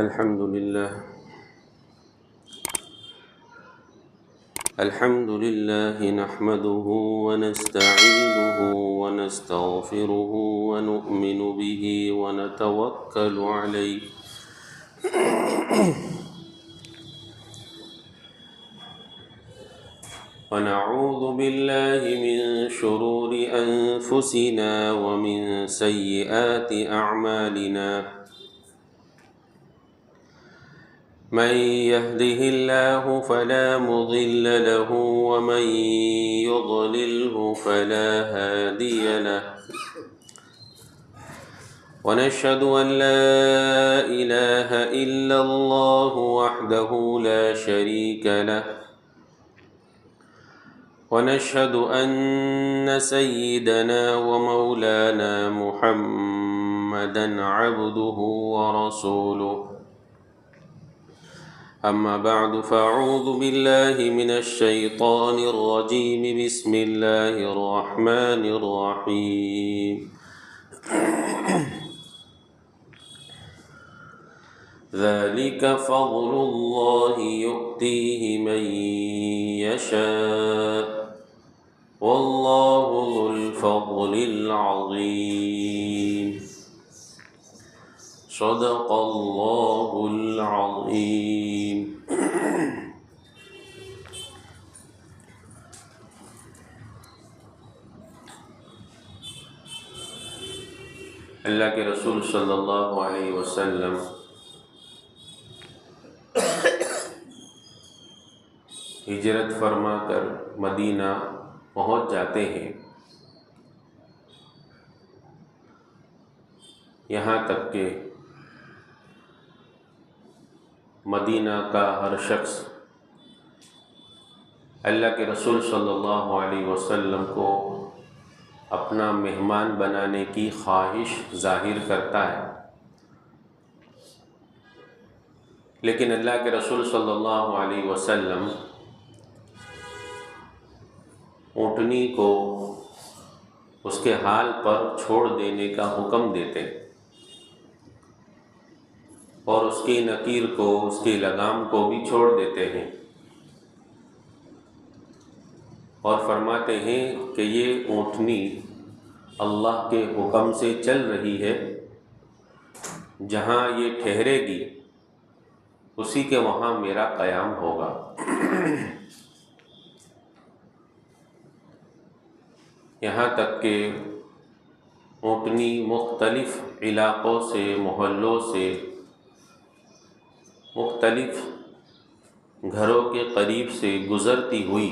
الحمد لله نحمده ونستعينه ونستغفره ونؤمن به ونتوكل عليه ونعوذ بالله من شرور أنفسنا ومن سيئات أعمالنا من يهده الله فلا مضل له ومن يضلله فلا هادي له ونشهد أن لا إله إلا الله وحده لا شريك له ونشهد أن سيدنا ومولانا محمدا عبده ورسوله أما بعد فأعوذ بالله من الشيطان الرجيم بسم الله الرحمن الرحيم ذلك فضل الله يؤتيه من يشاء والله ذو الفضل العظيم صدق اللہ العظیم۔ اللہ کے رسول صلی اللہ علیہ وسلم ہجرت فرما کر مدینہ پہنچ جاتے ہیں۔ یہاں تک کہ مدینہ کا ہر شخص اللہ کے رسول صلی اللہ علیہ وسلم کو اپنا مہمان بنانے کی خواہش ظاہر کرتا ہے، لیکن اللہ کے رسول صلی اللہ علیہ وسلم اونٹنی کو اس کے حال پر چھوڑ دینے کا حکم دیتے ہیں اور اس کی نکیر کو، اس کی لگام کو بھی چھوڑ دیتے ہیں اور فرماتے ہیں کہ یہ اونٹنی اللہ کے حکم سے چل رہی ہے، جہاں یہ ٹھہرے گی اسی کے وہاں میرا قیام ہوگا۔ یہاں تک کہ اونٹنی مختلف علاقوں سے، محلوں سے، مختلف گھروں کے قریب سے گزرتی ہوئی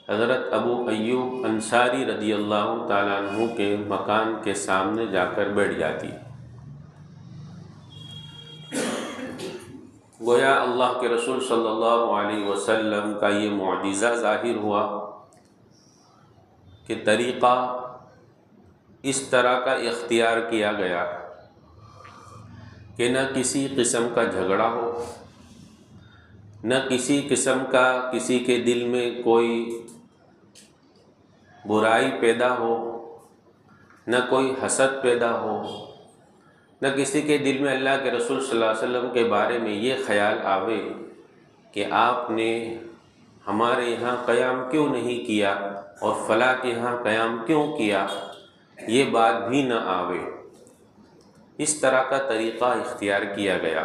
حضرت ابو ایوب انصاری رضی اللہ تعالیٰ عنہ کے مکان کے سامنے جا کر بیٹھ جاتی۔ گویا اللہ کے رسول صلی اللہ علیہ وسلم کا یہ معجزہ ظاہر ہوا کہ طریقہ اس طرح کا اختیار کیا گیا کہ نہ کسی قسم کا جھگڑا ہو، نہ کسی قسم کا کسی کے دل میں کوئی برائی پیدا ہو، نہ کوئی حسد پیدا ہو، نہ کسی کے دل میں اللہ کے رسول صلی اللہ علیہ وسلم کے بارے میں یہ خیال آوے کہ آپ نے ہمارے یہاں قیام کیوں نہیں کیا اور فلاں کے یہاں قیام کیوں کیا، یہ بات بھی نہ آوے۔ اس طرح کا طریقہ اختیار کیا گیا۔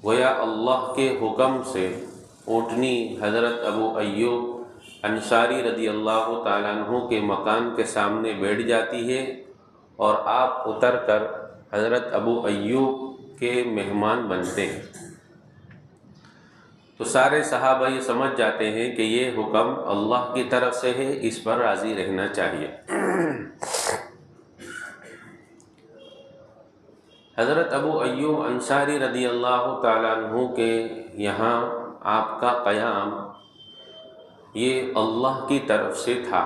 گویا اللہ کے حکم سے اونٹنی حضرت ابو ایوب انصاری رضی اللہ تعالیٰ عنہ کے مکان کے سامنے بیٹھ جاتی ہے اور آپ اتر کر حضرت ابو ایوب کے مہمان بنتے ہیں۔ تو سارے صحابہ یہ سمجھ جاتے ہیں کہ یہ حکم اللہ کی طرف سے ہے، اس پر راضی رہنا چاہیے۔ حضرت ابو ایوب انصاری رضی اللہ تعالیٰ عنہ کے یہاں آپ کا قیام یہ اللہ کی طرف سے تھا۔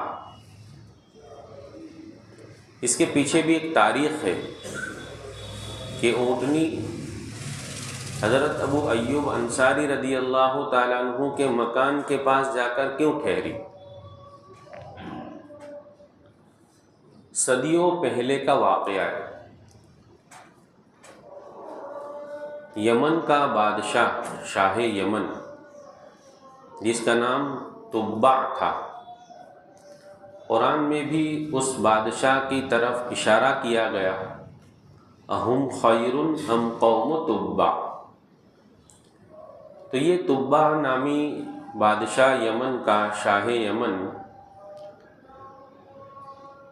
اس کے پیچھے بھی ایک تاریخ ہے کہ اونٹنی حضرت ابو ایوب انصاری رضی اللہ تعالیٰ عنہ کے مکان کے پاس جا کر کیوں ٹھہری۔ صدیوں پہلے کا واقعہ ہے۔ یمن کا بادشاہ، شاہ یمن، جس کا نام تبع تھا، قرآن میں بھی اس بادشاہ کی طرف اشارہ کیا گیا، اہم خیر ام قوم تبع۔ تو یہ تبع نامی بادشاہ یمن کا، شاہ یمن،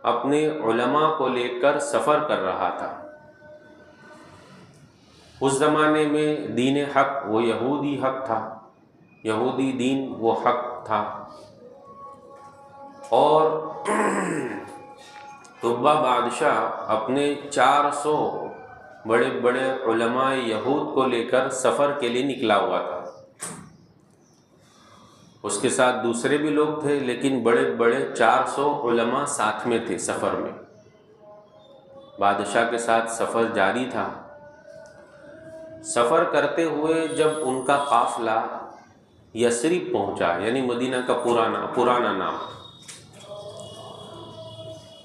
اپنے علماء کو لے کر سفر کر رہا تھا۔ اس زمانے میں دین حق وہ یہودی حق تھا، یہودی دین وہ حق تھا، اور تبع بادشاہ اپنے 400 بڑے بڑے علماء یہود کو لے کر سفر کے لیے نکلا ہوا تھا۔ اس کے ساتھ دوسرے بھی لوگ تھے، لیکن بڑے بڑے 400 علماء ساتھ میں تھے سفر میں۔ بادشاہ کے ساتھ سفر جاری تھا۔ سفر کرتے ہوئے جب ان کا قافلہ یثرب پہنچا، یعنی مدینہ کا پرانا نام،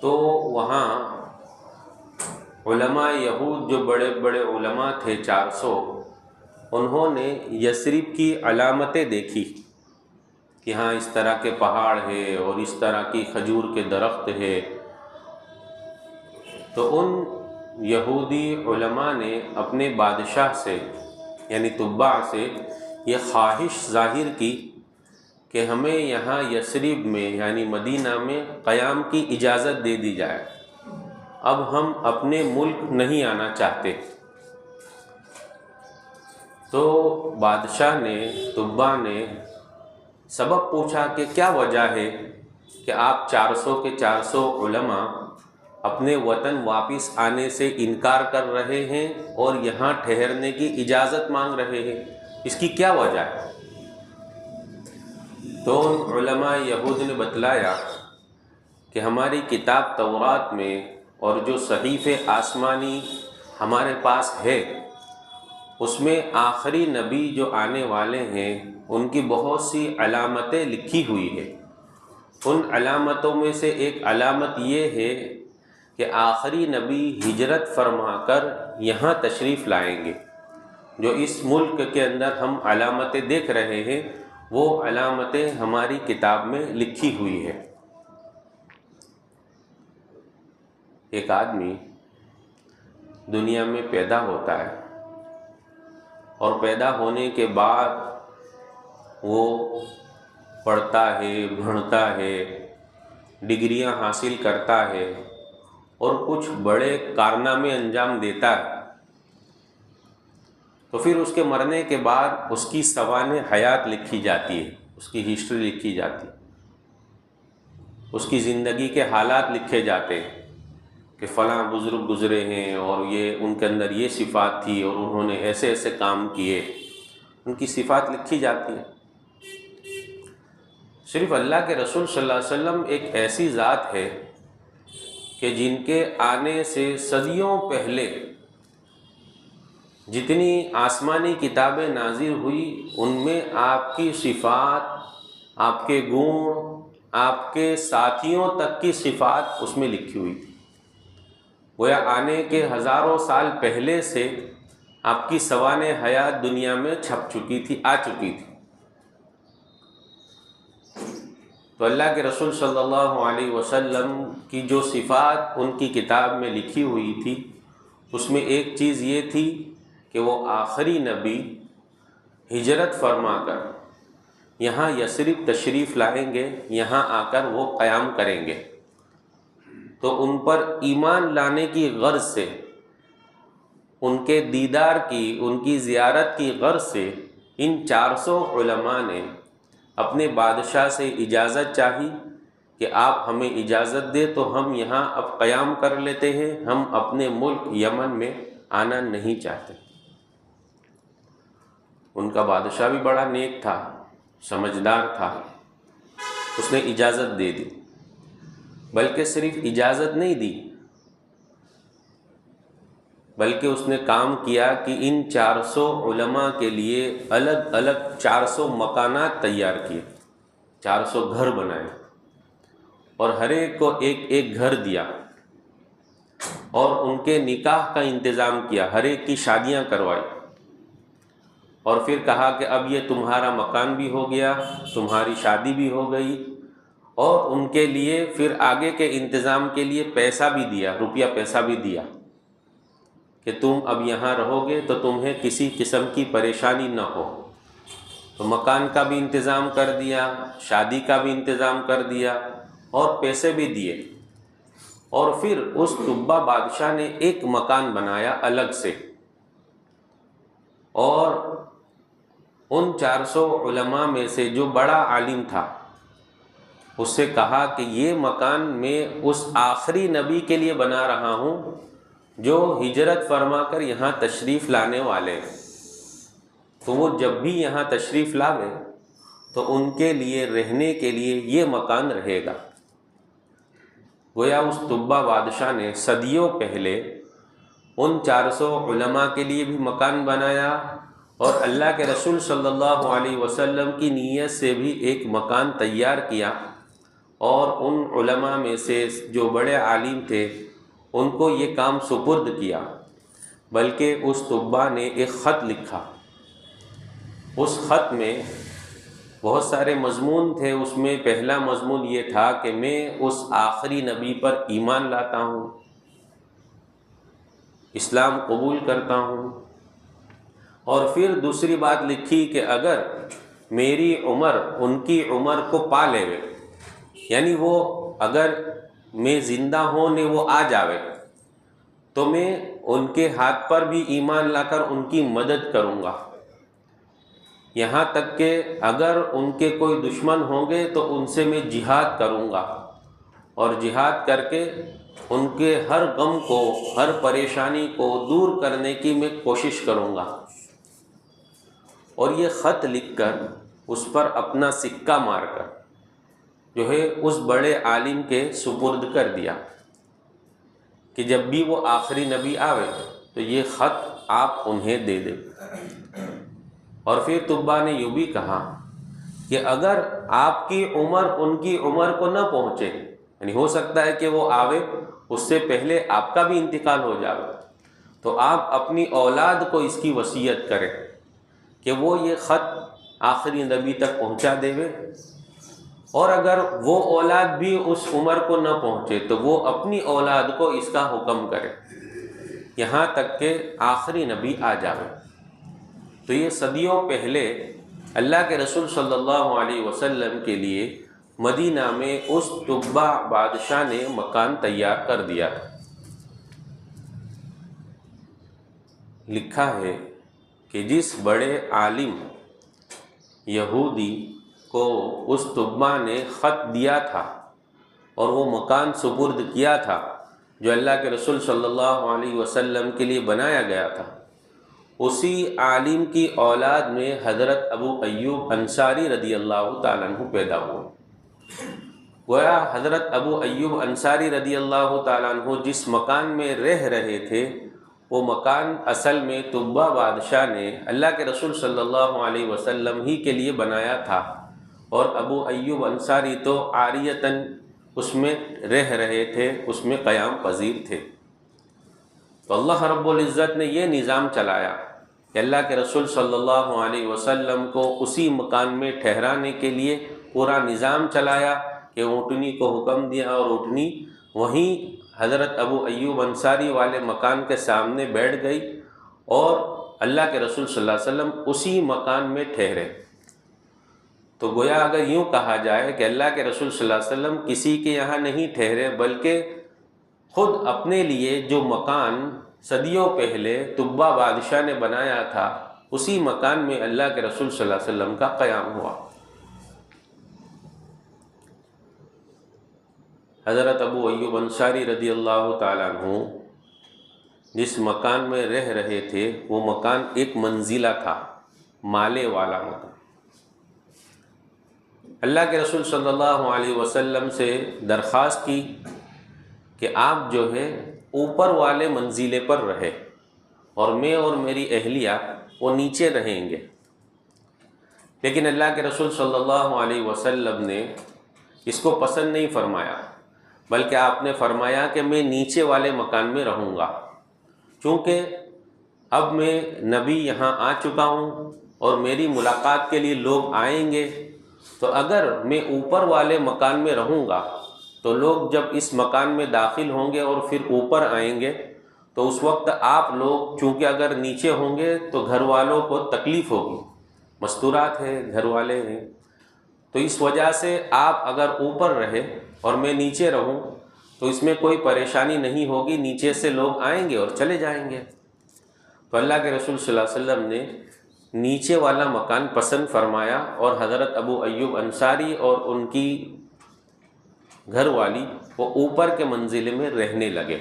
تو وہاں علماء یہود جو بڑے بڑے علماء تھے 400، انہوں نے یثرب کی علامتیں دیکھی کہ ہاں اس طرح کے پہاڑ ہے اور اس طرح کی کھجور کے درخت ہے۔ تو ان یہودی علماء نے اپنے بادشاہ سے، یعنی تبع سے، یہ خواہش ظاہر کی کہ ہمیں یہاں یثرب میں، یعنی مدینہ میں قیام کی اجازت دے دی جائے، اب ہم اپنے ملک نہیں آنا چاہتے۔ تو بادشاہ نے، تبع نے سبب پوچھا کہ کیا وجہ ہے کہ آپ 400 کے 400 علماء اپنے وطن واپس آنے سے انکار کر رہے ہیں اور یہاں ٹھہرنے کی اجازت مانگ رہے ہیں، اس کی کیا وجہ ہے؟ تو ان علماء یہود نے بتلایا کہ ہماری کتاب تورات میں اور جو صحیفے آسمانی ہمارے پاس ہے، اس میں آخری نبی جو آنے والے ہیں ان کی بہت سی علامتیں لکھی ہوئی ہیں۔ ان علامتوں میں سے ایک علامت یہ ہے کہ آخری نبی ہجرت فرما کر یہاں تشریف لائیں گے۔ جو اس ملک کے اندر ہم علامتیں دیکھ رہے ہیں، وہ علامتیں ہماری کتاب میں لکھی ہوئی ہے۔ ایک آدمی دنیا میں پیدا ہوتا ہے اور پیدا ہونے کے بعد وہ پڑھتا ہے، بڑھتا ہے، ڈگریاں حاصل کرتا ہے اور کچھ بڑے کارنامے انجام دیتا ہے، تو پھر اس کے مرنے کے بعد اس کی سوانح حیات لکھی جاتی ہے، اس کی ہسٹری لکھی جاتی ہے، اس کی زندگی کے حالات لکھے جاتے ہیں کہ فلاں بزرگ گزرے ہیں اور یہ ان کے اندر یہ صفات تھی اور انہوں نے ایسے ایسے کام کیے، ان کی صفات لکھی جاتی ہیں۔ صرف اللہ کے رسول صلی اللہ علیہ وسلم ایک ایسی ذات ہے کہ جن کے آنے سے صدیوں پہلے جتنی آسمانی کتابیں نازل ہوئی، ان میں آپ کی صفات، آپ کے گن، آپ کے ساتھیوں تک کی صفات اس میں لکھی ہوئی تھی۔ گویا آنے کے ہزاروں سال پہلے سے آپ کی سوانح حیات دنیا میں چھپ چکی تھی، آ چکی تھی۔ تو اللہ کے رسول صلی اللہ علیہ وسلم کی جو صفات ان کی کتاب میں لکھی ہوئی تھی، اس میں ایک چیز یہ تھی کہ وہ آخری نبی ہجرت فرما کر یہاں یثرب تشریف لائیں گے، یہاں آ کر وہ قیام کریں گے۔ تو ان پر ایمان لانے کی غرض سے، ان کے دیدار کی، ان کی زیارت کی غرض سے، ان 400 علماء نے اپنے بادشاہ سے اجازت چاہی کہ آپ ہمیں اجازت دے تو ہم یہاں اب قیام کر لیتے ہیں، ہم اپنے ملک یمن میں آنا نہیں چاہتے۔ ان کا بادشاہ بھی بڑا نیک تھا، سمجھدار تھا، اس نے اجازت دے دی، بلکہ صرف اجازت نہیں دی، بلکہ اس نے کام کیا کہ ان 400 علماء کے لیے الگ الگ 400 مکانات تیار کیے، 400 گھر بنائے اور ہر ایک کو ایک ایک گھر دیا، اور ان کے نکاح کا انتظام کیا، ہر ایک کی شادیاں کروائی۔ اور پھر کہا کہ اب یہ تمہارا مکان بھی ہو گیا، تمہاری شادی بھی ہو گئی، اور ان کے لیے پھر آگے کے انتظام کے لیے پیسہ بھی دیا، روپیہ پیسہ بھی دیا کہ تم اب یہاں رہو گے تو تمہیں کسی قسم کی پریشانی نہ ہو۔ تو مکان کا بھی انتظام کر دیا، شادی کا بھی انتظام کر دیا، اور پیسے بھی دیے۔ اور پھر اس تبا بادشاہ نے ایک مکان بنایا الگ سے، اور ان 400 علماء میں سے جو بڑا عالم تھا اس سے کہا کہ یہ مکان میں اس آخری نبی کے لیے بنا رہا ہوں جو ہجرت فرما کر یہاں تشریف لانے والے ہیں، تو وہ جب بھی یہاں تشریف لاوے تو ان کے لیے رہنے کے لیے یہ مکان رہے گا۔ گویا اس تبا بادشاہ نے صدیوں پہلے ان 400 علماء کے لیے بھی مکان بنایا، اور اللہ کے رسول صلی اللہ علیہ وسلم کی نیت سے بھی ایک مکان تیار کیا، اور ان علماء میں سے جو بڑے عالم تھے ان کو یہ کام سپرد کیا۔ بلکہ اس تبا نے ایک خط لکھا، اس خط میں بہت سارے مضمون تھے، اس میں پہلا مضمون یہ تھا کہ میں اس آخری نبی پر ایمان لاتا ہوں، اسلام قبول کرتا ہوں، اور پھر دوسری بات لکھی کہ اگر میری عمر ان کی عمر کو پا لے، یعنی وہ اگر میں زندہ ہونے وہ آ جاوے تو میں ان کے ہاتھ پر بھی ایمان لا کر ان کی مدد کروں گا، یہاں تک کہ اگر ان کے کوئی دشمن ہوں گے تو ان سے میں جہاد کروں گا، اور جہاد کر کے ان کے ہر غم کو، ہر پریشانی کو دور کرنے کی میں کوشش کروں گا۔ اور یہ خط لکھ کر اس پر اپنا سکہ مار کر جو ہے اس بڑے عالم کے سپرد کر دیا کہ جب بھی وہ آخری نبی آوے تو یہ خط آپ انہیں دے دیں۔ اور پھر تبا نے یوں بھی کہا کہ اگر آپ کی عمر ان کی عمر کو نہ پہنچے، یعنی ہو سکتا ہے کہ وہ آوے اس سے پہلے آپ کا بھی انتقال ہو جائے، تو آپ اپنی اولاد کو اس کی وصیت کریں کہ وہ یہ خط آخری نبی تک پہنچا دے، اور اگر وہ اولاد بھی اس عمر کو نہ پہنچے تو وہ اپنی اولاد کو اس کا حکم کرے یہاں تک کہ آخری نبی آ جائے۔ تو یہ صدیوں پہلے اللہ کے رسول صلی اللہ علیہ وسلم کے لیے مدینہ میں اس تبا بادشاہ نے مکان تیار کر دیا تھا۔ لکھا ہے کہ جس بڑے عالم یہودی کو اس تبا نے خط دیا تھا اور وہ مکان سپرد کیا تھا جو اللہ کے رسول صلی اللہ علیہ وسلم کے لیے بنایا گیا تھا، اسی عالم کی اولاد میں حضرت ابو ایوب انصاری رضی اللہ تعالیٰ عنہ پیدا ہوئے۔ گویا حضرت ابو ایوب انصاری رضی اللہ تعالیٰ عنہ جس مکان میں رہ رہے تھے وہ مکان اصل میں تبا بادشاہ نے اللہ کے رسول صلی اللہ علیہ وسلم ہی کے لیے بنایا تھا، اور ابو ایوب انصاری تو عاریتاً اس میں رہ رہے تھے، اس میں قیام پذیر تھے۔ تو اللہ رب العزت نے یہ نظام چلایا کہ اللہ کے رسول صلی اللہ علیہ وسلم کو اسی مکان میں ٹھہرانے کے لیے پورا نظام چلایا کہ اونٹنی کو حکم دیا، اور اونٹنی وہیں حضرت ابو ایوب انصاری والے مکان کے سامنے بیٹھ گئی، اور اللہ کے رسول صلی اللہ علیہ وسلم اسی مکان میں ٹھہرے۔ تو گویا اگر یوں کہا جائے کہ اللہ کے رسول صلی اللہ علیہ وسلم کسی کے یہاں نہیں ٹھہرے، بلکہ خود اپنے لیے جو مکان صدیوں پہلے تبا بادشاہ نے بنایا تھا اسی مکان میں اللہ کے رسول صلی اللہ علیہ وسلم کا قیام ہوا۔ حضرت ابو ایوب انصاری رضی اللہ تعالیٰ عنہ جس مکان میں رہ رہے تھے وہ مکان ایک منزلہ تھا، مالے والا مکان۔ اللہ کے رسول صلی اللہ علیہ وسلم سے درخواست کی کہ آپ جو ہے اوپر والے منزلے پر رہے، اور میں اور میری اہلیہ وہ نیچے رہیں گے۔ لیکن اللہ کے رسول صلی اللہ علیہ وسلم نے اس کو پسند نہیں فرمایا، بلکہ آپ نے فرمایا کہ میں نیچے والے مکان میں رہوں گا، چونکہ اب میں نبی یہاں آ چکا ہوں، اور میری ملاقات کے لیے لوگ آئیں گے، تو اگر میں اوپر والے مکان میں رہوں گا تو لوگ جب اس مکان میں داخل ہوں گے اور پھر اوپر آئیں گے تو اس وقت آپ لوگ چونکہ اگر نیچے ہوں گے تو گھر والوں کو تکلیف ہوگی، مستورات ہیں، گھر والے ہیں، تو اس وجہ سے آپ اگر اوپر رہے اور میں نیچے رہوں تو اس میں کوئی پریشانی نہیں ہوگی، نیچے سے لوگ آئیں گے اور چلے جائیں گے۔ تو اللہ کے رسول صلی اللہ علیہ وسلم نے نیچے والا مکان پسند فرمایا، اور حضرت ابو ایوب انصاری اور ان کی گھر والی وہ اوپر کے منزل میں رہنے لگے۔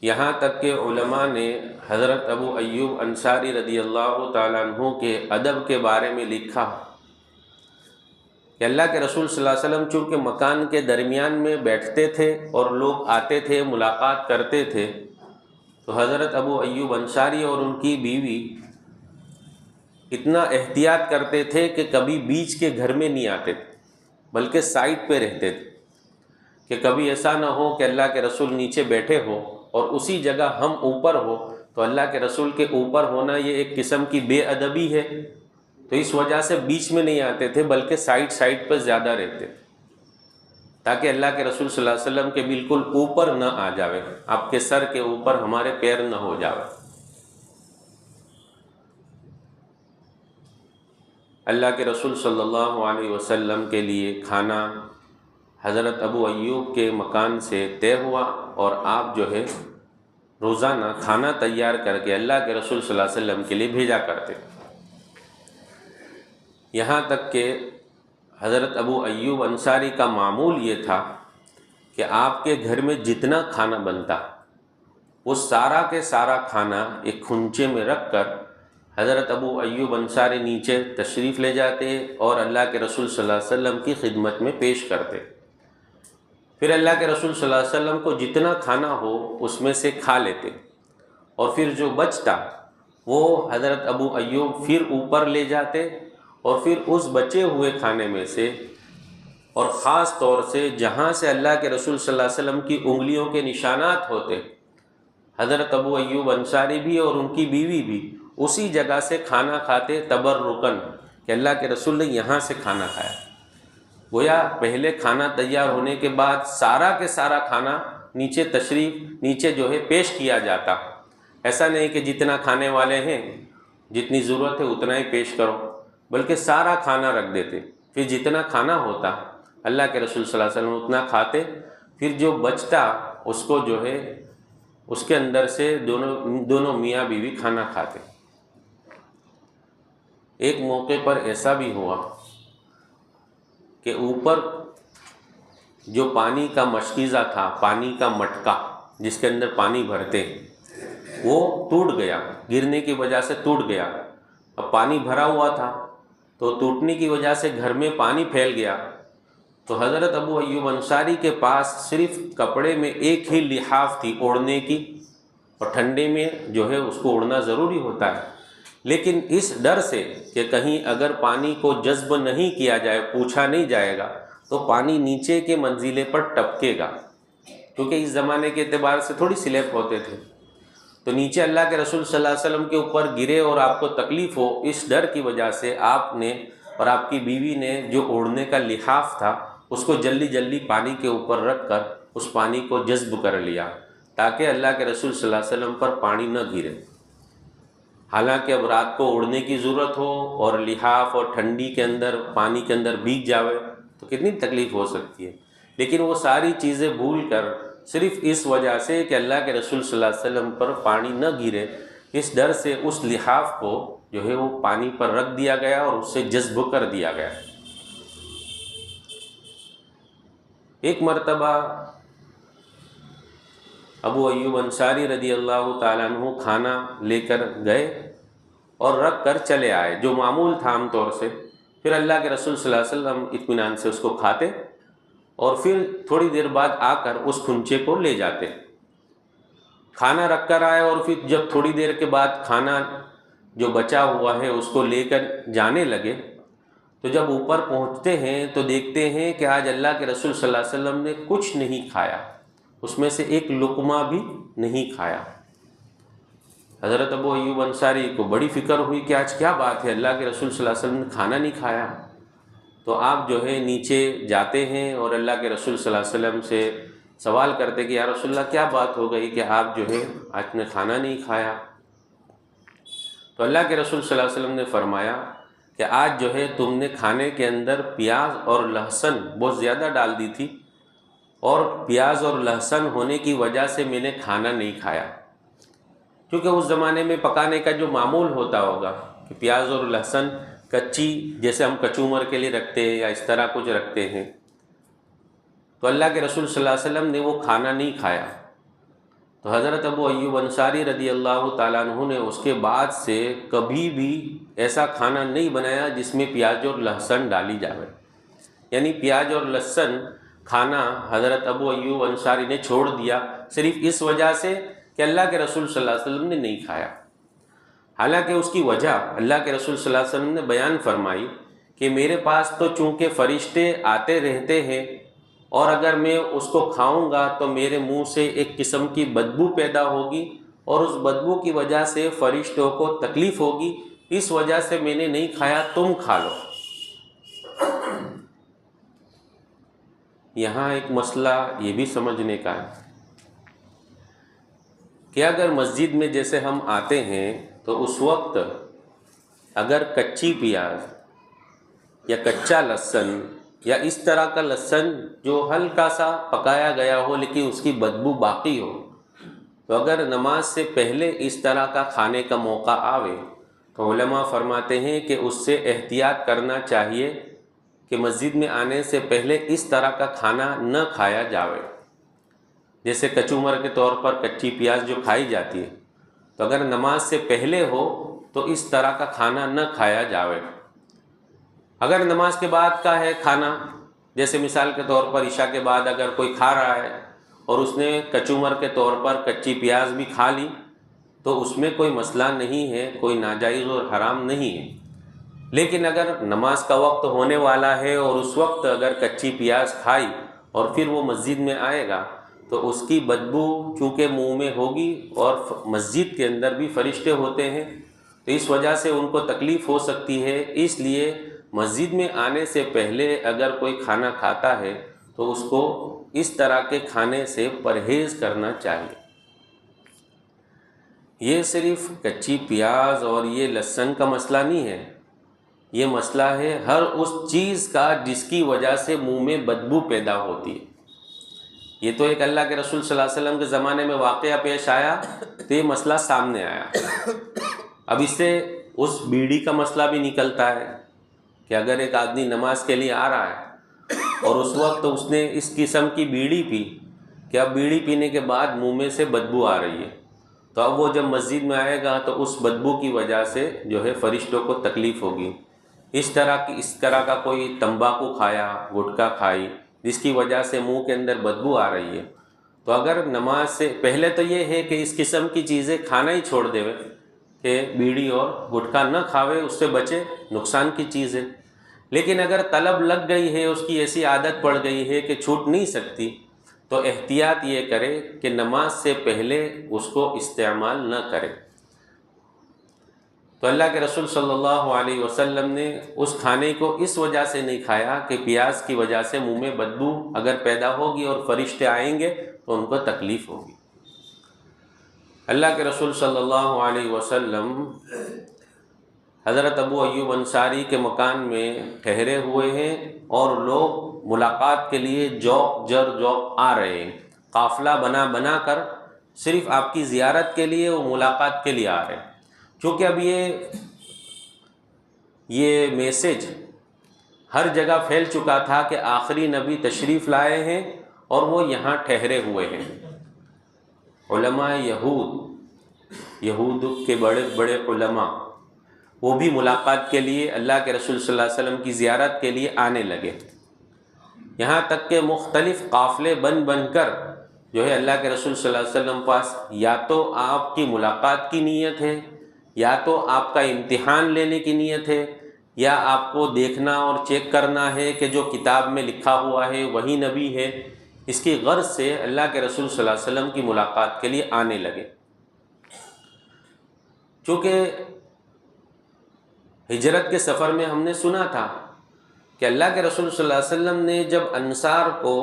یہاں تک کہ علماء نے حضرت ابو ایوب انصاری رضی اللہ تعالیٰ عنہ کے ادب کے بارے میں لکھا کہ اللہ کے رسول صلی اللہ علیہ وسلم چونکہ مکان کے درمیان میں بیٹھتے تھے اور لوگ آتے تھے، ملاقات کرتے تھے، تو حضرت ابو ایوب انصاری اور ان کی بیوی اتنا احتیاط کرتے تھے کہ کبھی بیچ کے گھر میں نہیں آتے تھے، بلکہ سائڈ پہ رہتے تھے کہ کبھی ایسا نہ ہو کہ اللہ کے رسول نیچے بیٹھے ہو اور اسی جگہ ہم اوپر ہو، تو اللہ کے رسول کے اوپر ہونا یہ ایک قسم کی بے ادبی ہے، تو اس وجہ سے بیچ میں نہیں آتے تھے بلکہ سائڈ پہ زیادہ رہتے تھے تاکہ اللہ کے رسول صلی اللہ علیہ وسلم کے بالکل اوپر نہ آ جاوے، آپ کے سر کے اوپر ہمارے پیر نہ ہو جاوے۔ اللہ کے رسول صلی اللہ علیہ وسلم کے لیے کھانا حضرت ابو ایوب کے مکان سے طے ہوا، اور آپ جو ہے روزانہ کھانا تیار کر کے اللہ کے رسول صلی اللہ علیہ وسلم کے لیے بھیجا کرتے۔ یہاں تک کہ حضرت ابو ایوب انصاری کا معمول یہ تھا کہ آپ کے گھر میں جتنا کھانا بنتا وہ سارا کے سارا کھانا ایک کھنچے میں رکھ کر حضرت ابو ایوب انصاری نیچے تشریف لے جاتے اور اللہ کے رسول صلی اللہ علیہ وسلم کی خدمت میں پیش کرتے۔ پھر اللہ کے رسول صلی اللہ علیہ وسلم کو جتنا کھانا ہو اس میں سے کھا لیتے، اور پھر جو بچتا وہ حضرت ابو ایوب پھر اوپر لے جاتے، اور پھر اس بچے ہوئے کھانے میں سے، اور خاص طور سے جہاں سے اللہ کے رسول صلی اللہ علیہ وسلم کی انگلیوں کے نشانات ہوتے، حضرت ابو ایوب انصاری بھی اور ان کی بیوی بھی اسی جگہ سے کھانا کھاتے تبرکن کہ اللہ کے رسول نے یہاں سے کھانا کھایا۔ گویا پہلے کھانا تیار ہونے کے بعد سارا کے سارا کھانا نیچے جو ہے پیش کیا جاتا، ایسا نہیں کہ جتنا کھانے والے ہیں جتنی ضرورت ہے اتنا ہی پیش کرو، بلکہ سارا کھانا رکھ دیتے، پھر جتنا کھانا ہوتا اللہ کے رسول صلی اللہ علیہ وسلم اتنا کھاتے، پھر جو بچتا اس کو جو ہے اس کے اندر سے دونوں میاں بیوی کھانا کھاتے۔ ایک موقع پر ایسا بھی ہوا کہ اوپر جو پانی کا مشکیزہ تھا، پانی کا مٹکا جس کے اندر پانی بھرتے وہ ٹوٹ گیا، گرنے کی وجہ سے ٹوٹ گیا۔ اب پانی بھرا ہوا تھا تو ٹوٹنے کی وجہ سے گھر میں پانی پھیل گیا، تو حضرت ابو ایوب انصاری کے پاس صرف کپڑے میں ایک ہی لحاف تھی اوڑھنے کی، اور ٹھنڈے میں جو ہے اس کو اوڑھنا ضروری ہوتا ہے، لیکن اس ڈر سے کہ کہیں اگر پانی کو جذب نہیں کیا جائے، پوچھا نہیں جائے گا تو پانی نیچے کے منزلے پر ٹپکے گا، کیونکہ اس زمانے کے اعتبار سے تھوڑی سلیپ ہوتے تھے، تو نیچے اللہ کے رسول صلی اللہ علیہ وسلم کے اوپر گرے اور آپ کو تکلیف ہو، اس ڈر کی وجہ سے آپ نے اور آپ کی بیوی نے جو اوڑھنے کا لحاف تھا اس کو جلدی پانی کے اوپر رکھ کر اس پانی کو جذب کر لیا تاکہ اللہ کے رسول صلی اللہ علیہ وسلم پر پانی نہ گرے۔ حالانکہ اب رات کو اوڑھنے کی ضرورت ہو اور لحاف اور ٹھنڈی کے اندر پانی کے اندر بھیگ جاوے تو کتنی تکلیف ہو سکتی ہے، لیکن وہ ساری چیزیں بھول کر صرف اس وجہ سے کہ اللہ کے رسول صلی اللہ علیہ وسلم پر پانی نہ گرے، اس ڈر سے اس لحاف کو جو ہے وہ پانی پر رکھ دیا گیا اور اس سے جذب کر دیا گیا۔ ایک مرتبہ ابو ایوب انصاری رضی اللہ تعالیٰ عنہ کھانا لے کر گئے اور رکھ کر چلے آئے، جو معمول تھا عام طور سے، پھر اللہ کے رسول صلی اللہ علیہ وسلم اطمینان سے اس کو کھاتے اور پھر تھوڑی دیر بعد آ کر اس کھنچے کو لے جاتے، کھانا رکھ کر آئے، اور پھر جب تھوڑی دیر کے بعد کھانا جو بچا ہوا ہے اس کو لے کر جانے لگے، تو جب اوپر پہنچتے ہیں تو دیکھتے ہیں کہ آج اللہ کے رسول صلی اللہ علیہ وسلم نے کچھ نہیں کھایا، اس میں سے ایک لقمہ بھی نہیں کھایا۔ حضرت ابو ایوب انصاری کو بڑی فکر ہوئی کہ آج کیا بات ہے، اللہ کے رسول صلی اللہ علیہ وسلم نے کھانا نہیں کھایا۔ تو آپ جو ہے نیچے جاتے ہیں اور اللہ کے رسول صلی اللہ علیہ وسلم سے سوال کرتے کہ یا رسول اللہ کیا بات ہو گئی کہ آپ جو ہے آج نے کھانا نہیں کھایا؟ تو اللہ کے رسول صلی اللہ علیہ وسلم نے فرمایا کہ آج جو ہے تم نے کھانے کے اندر پیاز اور لہسن بہت زیادہ ڈال دی تھی، اور پیاز اور لہسن ہونے کی وجہ سے میں نے کھانا نہیں کھایا۔ کیونکہ اس زمانے میں پکانے کا جو معمول ہوتا ہوگا کہ پیاز اور لہسن کچی، جیسے ہم کچومر کے لیے رکھتے ہیں یا اس طرح کچھ رکھتے ہیں، تو اللہ کے رسول صلی اللہ علیہ وسلم نے وہ کھانا نہیں کھایا۔ تو حضرت ابو ایوب انصاری رضی اللہ تعالیٰ عنہ نے اس کے بعد سے کبھی بھی ایسا کھانا نہیں بنایا جس میں پیاز اور لہسن ڈالی جاوے، یعنی پیاز اور لہسن کھانا حضرت ابو ایوب انصاری نے چھوڑ دیا صرف اس وجہ سے کہ اللہ کے رسول صلی اللہ علیہ وسلم نے نہیں کھایا۔ حالانکہ اس کی وجہ اللہ کے رسول صلی اللہ علیہ وسلم نے بیان فرمائی کہ میرے پاس تو چونکہ فرشتے آتے رہتے ہیں، اور اگر میں اس کو کھاؤں گا تو میرے منہ سے ایک قسم کی بدبو پیدا ہوگی، اور اس بدبو کی وجہ سے فرشتوں کو تکلیف ہوگی، اس وجہ سے میں نے نہیں کھایا، تم کھا لو۔ یہاں ایک مسئلہ یہ بھی سمجھنے کا ہے کہ اگر مسجد میں جیسے ہم آتے ہیں تو اس وقت اگر کچی پیاز یا کچا لہسن یا اس طرح کا لہسن جو ہلکا سا پکایا گیا ہو لیکن اس کی بدبو باقی ہو، تو اگر نماز سے پہلے اس طرح کا کھانے کا موقع آوے تو علماء فرماتے ہیں کہ اس سے احتیاط کرنا چاہیے کہ مسجد میں آنے سے پہلے اس طرح کا کھانا نہ کھایا جاوے۔ جیسے کچومر کے طور پر کچی پیاز جو کھائی جاتی ہے، تو اگر نماز سے پہلے ہو تو اس طرح کا کھانا نہ کھایا جاوے۔ اگر نماز کے بعد کا ہے کھانا، جیسے مثال کے طور پر عشاء کے بعد اگر کوئی کھا رہا ہے اور اس نے کچومر کے طور پر کچی پیاز بھی کھا لی، تو اس میں کوئی مسئلہ نہیں ہے، کوئی ناجائز اور حرام نہیں ہے۔ لیکن اگر نماز کا وقت ہونے والا ہے اور اس وقت اگر کچی پیاز کھائی اور پھر وہ مسجد میں آئے گا تو اس کی بدبو چونکہ منہ میں ہوگی، اور مسجد کے اندر بھی فرشتے ہوتے ہیں تو اس وجہ سے ان کو تکلیف ہو سکتی ہے۔ اس لیے مسجد میں آنے سے پہلے اگر کوئی کھانا کھاتا ہے تو اس کو اس طرح کے کھانے سے پرہیز کرنا چاہیے۔ یہ صرف کچی پیاز اور یہ لہسن کا مسئلہ نہیں ہے، یہ مسئلہ ہے ہر اس چیز کا جس کی وجہ سے منہ میں بدبو پیدا ہوتی ہے۔ یہ تو ایک اللہ کے رسول صلی اللہ علیہ وسلم کے زمانے میں واقعہ پیش آیا تو یہ مسئلہ سامنے آیا۔ اب اس سے اس بیڑی کا مسئلہ بھی نکلتا ہے کہ اگر ایک آدمی نماز کے لیے آ رہا ہے اور اس وقت اس نے اس قسم کی بیڑی پی کہ اب بیڑی پینے کے بعد منہ میں سے بدبو آ رہی ہے، تو اب وہ جب مسجد میں آئے گا تو اس بدبو کی وجہ سے جو ہے فرشتوں کو تکلیف ہوگی۔ اس طرح کا کوئی تمباکو کھایا، گٹکا کھائی جس کی وجہ سے منہ کے اندر بدبو آ رہی ہے، تو اگر نماز سے پہلے تو یہ ہے کہ اس قسم کی چیزیں کھانا ہی چھوڑ دے کہ بیڑی اور گٹکا نہ کھاوے، اس سے بچے، نقصان کی چیز ہے۔ لیکن اگر طلب لگ گئی ہے، اس کی ایسی عادت پڑ گئی ہے کہ چھوٹ نہیں سکتی، تو احتیاط یہ کرے کہ نماز سے پہلے اس کو استعمال نہ کرے۔ تو اللہ کے رسول صلی اللہ علیہ وسلم نے اس کھانے کو اس وجہ سے نہیں کھایا کہ پیاز کی وجہ سے منہ میں بدبو اگر پیدا ہوگی اور فرشتے آئیں گے تو ان کو تکلیف ہوگی۔ اللہ کے رسول صلی اللہ علیہ وسلم حضرت ابو ایوب انصاری کے مکان میں ٹھہرے ہوئے ہیں اور لوگ ملاقات کے لیے جوق آ رہے ہیں، قافلہ بنا کر صرف آپ کی زیارت کے لیے وہ ملاقات کے لیے آ رہے ہیں۔ چونکہ اب یہ میسج ہر جگہ پھیل چکا تھا کہ آخری نبی تشریف لائے ہیں اور وہ یہاں ٹھہرے ہوئے ہیں۔ علماء یہود کے بڑے بڑے علماء وہ بھی ملاقات کے لیے اللہ کے رسول صلی اللہ علیہ وسلم کی زیارت کے لیے آنے لگے، یہاں تک کہ مختلف قافلے بن کر جو ہے اللہ کے رسول صلی اللہ علیہ وسلم پاس یا تو آپ کی ملاقات کی نیت ہے، یا تو آپ کا امتحان لینے کی نیت ہے، یا آپ کو دیکھنا اور چیک کرنا ہے کہ جو کتاب میں لکھا ہوا ہے وہی نبی ہے۔ اس کی غرض سے اللہ کے رسول صلی اللہ علیہ وسلم کی ملاقات کے لیے آنے لگے۔ چونکہ ہجرت کے سفر میں ہم نے سنا تھا کہ اللہ کے رسول صلی اللہ علیہ وسلم نے جب انصار کو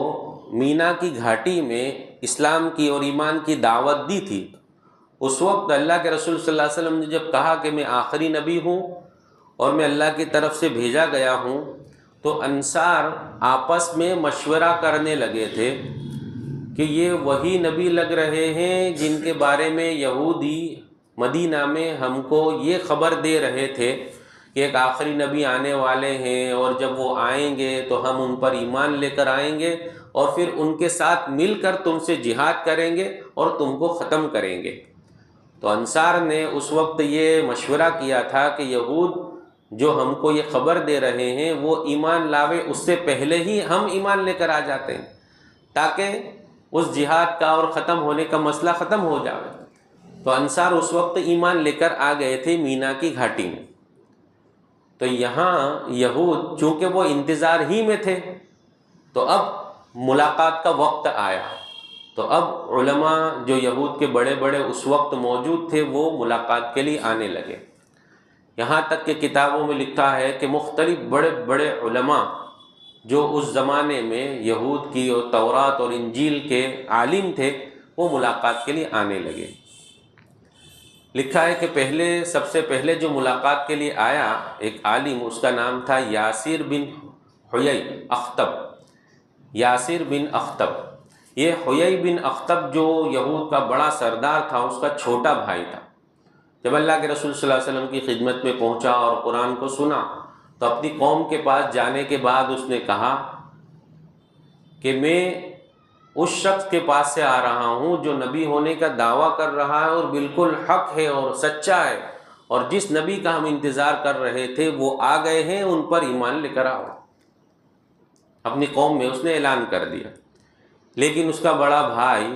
مینا کی گھاٹی میں اسلام کی اور ایمان کی دعوت دی تھی، اس وقت اللہ کے رسول صلی اللہ علیہ وسلم نے جب کہا کہ میں آخری نبی ہوں اور میں اللہ کی طرف سے بھیجا گیا ہوں، تو انصار آپس میں مشورہ کرنے لگے تھے کہ یہ وہی نبی لگ رہے ہیں جن کے بارے میں یہودی مدینہ میں ہم کو یہ خبر دے رہے تھے کہ ایک آخری نبی آنے والے ہیں، اور جب وہ آئیں گے تو ہم ان پر ایمان لے کر آئیں گے اور پھر ان کے ساتھ مل کر تم سے جہاد کریں گے اور تم کو ختم کریں گے۔ تو انصار نے اس وقت یہ مشورہ کیا تھا کہ یہود جو ہم کو یہ خبر دے رہے ہیں وہ ایمان لاوے اس سے پہلے ہی ہم ایمان لے کر آ جاتے ہیں، تاکہ اس جہاد کا اور ختم ہونے کا مسئلہ ختم ہو جائے۔ تو انصار اس وقت ایمان لے کر آ گئے تھے مینا کی گھاٹی میں۔ تو یہاں یہود چونکہ وہ انتظار ہی میں تھے، تو اب ملاقات کا وقت آیا، تو اب علماء جو یہود کے بڑے بڑے اس وقت موجود تھے وہ ملاقات کے لیے آنے لگے۔ یہاں تک کہ کتابوں میں لکھا ہے کہ مختلف بڑے بڑے علماء جو اس زمانے میں یہود کی اور تورات اور انجیل کے عالم تھے وہ ملاقات کے لیے آنے لگے۔ لکھا ہے کہ سب سے پہلے جو ملاقات کے لیے آیا ایک عالم، اس کا نام تھا یاسر بن حیی اخطب۔ یاسر بن اخطب، یہ حیی بن اخطب جو یہود کا بڑا سردار تھا، اس کا چھوٹا بھائی تھا۔ جب اللہ کے رسول صلی اللہ علیہ وسلم کی خدمت میں پہنچا اور قرآن کو سنا تو اپنی قوم کے پاس جانے کے بعد اس نے کہا کہ میں اس شخص کے پاس سے آ رہا ہوں جو نبی ہونے کا دعویٰ کر رہا ہے اور بالکل حق ہے اور سچا ہے، اور جس نبی کا ہم انتظار کر رہے تھے وہ آ گئے ہیں، ان پر ایمان لے کر آؤ۔ اپنی قوم میں اس نے اعلان کر دیا۔ لیکن اس کا بڑا بھائی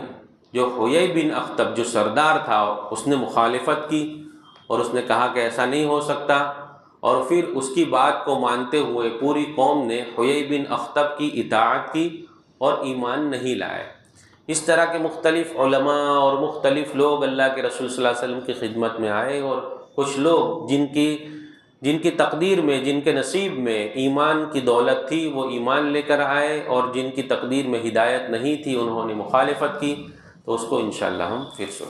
جو حیی بن اخطب جو سردار تھا، اس نے مخالفت کی اور اس نے کہا کہ ایسا نہیں ہو سکتا، اور پھر اس کی بات کو مانتے ہوئے پوری قوم نے حیی بن اخطب کی اطاعت کی اور ایمان نہیں لائے۔ اس طرح کے مختلف علماء اور مختلف لوگ اللہ کے رسول صلی اللہ علیہ وسلم کی خدمت میں آئے، اور کچھ لوگ جن کی تقدیر میں، جن کے نصیب میں ایمان کی دولت تھی وہ ایمان لے کر آئے، اور جن کی تقدیر میں ہدایت نہیں تھی انہوں نے مخالفت کی۔ تو اس کو انشاءاللہ ہم پھر سنیں۔